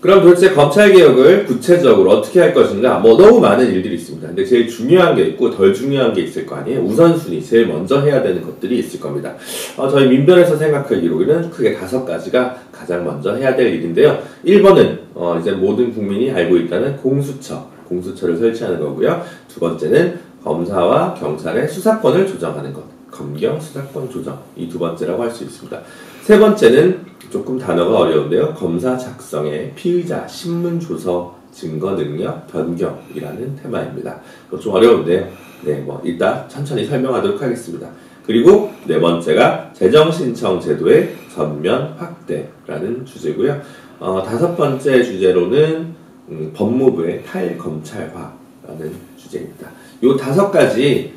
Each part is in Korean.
그럼 도대체 검찰개혁을 구체적으로 어떻게 할 것인가? 뭐 너무 많은 일들이 있습니다. 근데 제일 중요한 게 있고 덜 중요한 게 있을 거 아니에요? 우선순위, 제일 먼저 해야 되는 것들이 있을 겁니다. 저희 민변에서 생각하기로는 크게 5가지가 가장 먼저 해야 될 일인데요. 1번은 이제 모든 국민이 알고 있다는 공수처를 설치하는 거고요. 2번째는 검사와 경찰의 수사권을 조정하는 것. 검경 수사권 조정. 이 2번째라고 할 수 있습니다. 3번째는 조금 단어가 어려운데요. 검사 작성의 피의자 신문 조서 증거 능력 변경이라는 테마입니다. 좀 어려운데요. 네, 이따 천천히 설명하도록 하겠습니다. 그리고 4번째가 재정 신청 제도의 전면 확대라는 주제고요. 5번째 주제로는 법무부의 탈검찰화라는 주제입니다. 이 5가지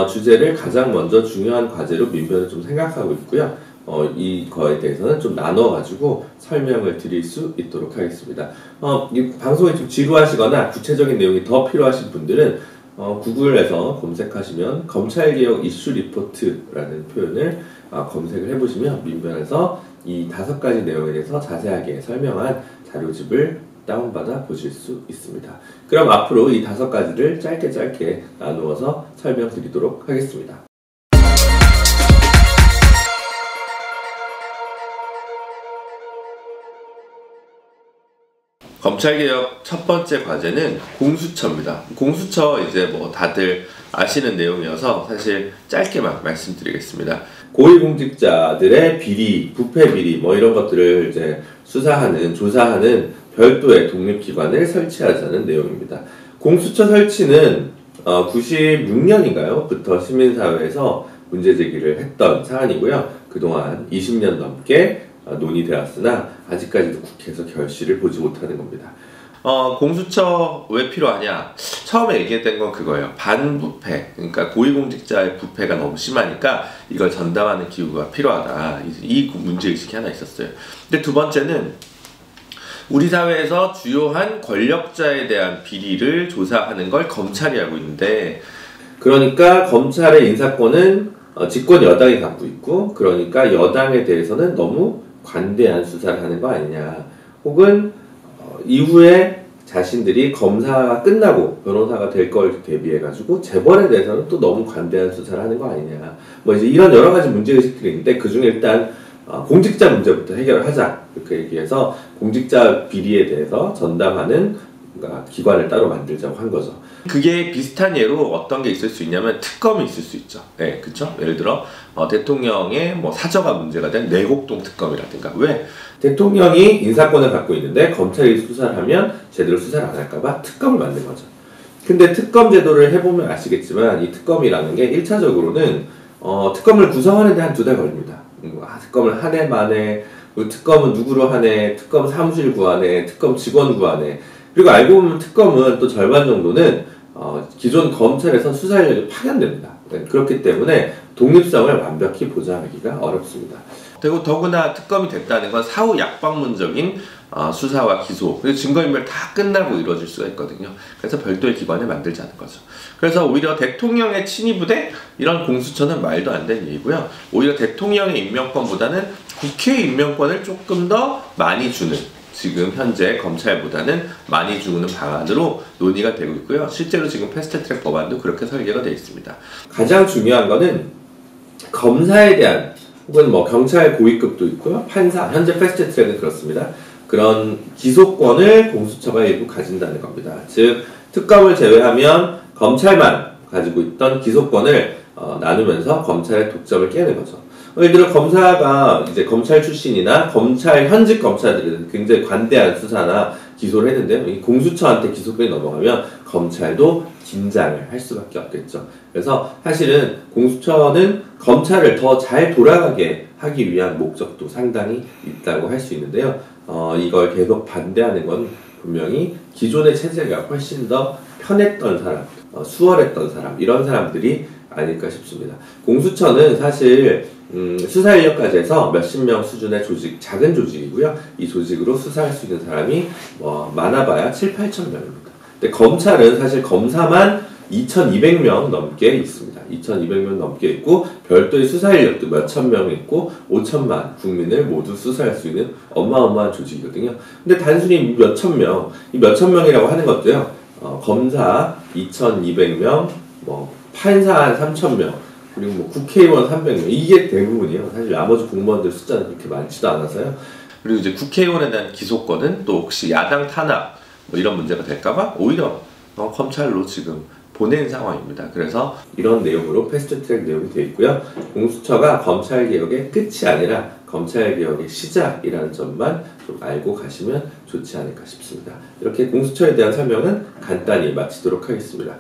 주제를 가장 먼저 중요한 과제로 민변은 좀 생각하고 있고요. 이거에 대해서는 좀 나눠가지고 설명을 드릴 수 있도록 하겠습니다. 이 방송이 좀 지루하시거나 구체적인 내용이 더 필요하신 분들은 구글에서 검색하시면 검찰개혁 이슈 리포트라는 표현을 검색을 해보시면 민변에서 이 5가지 내용에 대해서 자세하게 설명한 자료집을 다운받아 보실 수 있습니다. 그럼 앞으로 이 5가지를 짧게 나누어서 설명드리도록 하겠습니다. 검찰개혁 첫 번째 과제는 공수처입니다. 공수처 이제 뭐 다들 아시는 내용이어서 사실 짧게만 말씀드리겠습니다. 고위공직자들의 비리, 부패 비리 뭐 이런 것들을 이제 조사하는 별도의 독립기관을 설치하자는 내용입니다. 공수처 설치는 96년인가요? 부터 시민사회에서 문제제기를 했던 사안이고요. 그동안 20년 넘게 논의되었으나 아직까지도 국회에서 결실을 보지 못하는 겁니다. 공수처 왜 필요하냐? 처음에 얘기했던 건 그거예요. 반부패, 그러니까 고위공직자의 부패가 너무 심하니까 이걸 전담하는 기구가 필요하다. 이 문제의식이 하나 있었어요. 근데 2번째는 우리 사회에서 주요한 권력자에 대한 비리를 조사하는 걸 검찰이 하고 있는데, 그러니까 검찰의 인사권은 집권 여당이 갖고 있고, 그러니까 여당에 대해서는 너무 관대한 수사를 하는 거 아니냐. 혹은 이후에 자신들이 검사가 끝나고 변호사가 될 걸 대비해가지고 재벌에 대해서는 또 너무 관대한 수사를 하는 거 아니냐. 뭐 이제 이런 여러 가지 문제의식들이 있는데 그 중에 일단 공직자 문제부터 해결을 하자. 이렇게 얘기해서 공직자 비리에 대해서 전담하는 기관을 따로 만들자고 한 거죠. 그게 비슷한 예로 어떤 게 있을 수 있냐면 특검이 있을 수 있죠. 네, 그쵸? 예를 들어 대통령의 뭐 사저가 문제가 된 내곡동 특검이라든가. 왜? 대통령이 인사권을 갖고 있는데 검찰이 수사를 하면 제대로 수사를 안 할까봐 특검을 만든 거죠. 근데 특검 제도를 해보면 아시겠지만 이 특검이라는 게 1차적으로는 특검을 구성하는데 한 2달 걸립니다. 특검을 한 해 만에, 특검은 누구로 하네, 특검 사무실 구하네, 특검 직원 구하네. 그리고 알고 보면 특검은 또 절반 정도는 기존 검찰에서 수사 인력이 파견됩니다. 그렇기 때문에 독립성을 완벽히 보장하기가 어렵습니다. 그리고 더구나 특검이 됐다는 건 사후 약방문적인 수사와 기소, 그리고 증거인멸 다 끝나고 이루어질 수가 있거든요. 그래서 별도의 기관을 만들자는 거죠. 그래서 오히려 대통령의 친위부대 이런 공수처는 말도 안 되는 얘기고요. 오히려 대통령의 임명권보다는 국회의 임명권을 조금 더 많이 주는, 지금 현재 검찰보다는 많이 주는 방안으로 논의가 되고 있고요. 실제로 지금 패스트트랙 법안도 그렇게 설계가 되어 있습니다. 가장 중요한 거는 검사에 대한, 혹은 뭐 경찰 고위급도 있고요. 판사, 현재 패스트트랙은 그렇습니다. 그런 기소권을 공수처가 일부 가진다는 겁니다. 즉 특검을 제외하면 검찰만 가지고 있던 기소권을 나누면서 검찰의 독점을 깨는 거죠. 예를 들어 검사가 이제 검찰 출신이나 현직 검찰들은 굉장히 관대한 수사나 기소를 했는데 이 공수처한테 기소권이 넘어가면 검찰도 긴장을 할 수밖에 없겠죠. 그래서 사실은 공수처는 검찰을 더 잘 돌아가게 하기 위한 목적도 상당히 있다고 할 수 있는데요. 이걸 계속 반대하는 건 분명히 기존의 체제가 훨씬 더 편했던 사람, 수월했던 사람, 이런 사람들이 아닐까 싶습니다. 공수처는 사실 수사 인력까지 해서 몇십 명 수준의 작은 조직이고요. 이 조직으로 수사할 수 있는 사람이 많아봐야 7, 8천 명입니다. 근데 검찰은 사실 검사만 2,200명 넘게 있습니다. 2,200명 넘게 있고 별도의 수사 인력도 몇천 명 있고 5천만 국민을 모두 수사할 수 있는 어마어마한 조직이거든요. 근데 단순히 몇천 명, 이 몇천 명이라고 하는 것도요. 검사 2,200명, 뭐 판사 3,000명, 그리고 뭐 국회의원 300명 이게 대부분이에요. 사실 나머지 공무원들 숫자는 그렇게 많지도 않아서요. 그리고 이제 국회의원에 대한 기소권은 또 혹시 야당 탄압 뭐 이런 문제가 될까봐 오히려 검찰로 지금 보낸 상황입니다. 그래서 이런 내용으로 패스트트랙 내용이 되어 있고요. 공수처가 검찰개혁의 끝이 아니라 검찰개혁의 시작이라는 점만 좀 알고 가시면 좋지 않을까 싶습니다. 이렇게 공수처에 대한 설명은 간단히 마치도록 하겠습니다.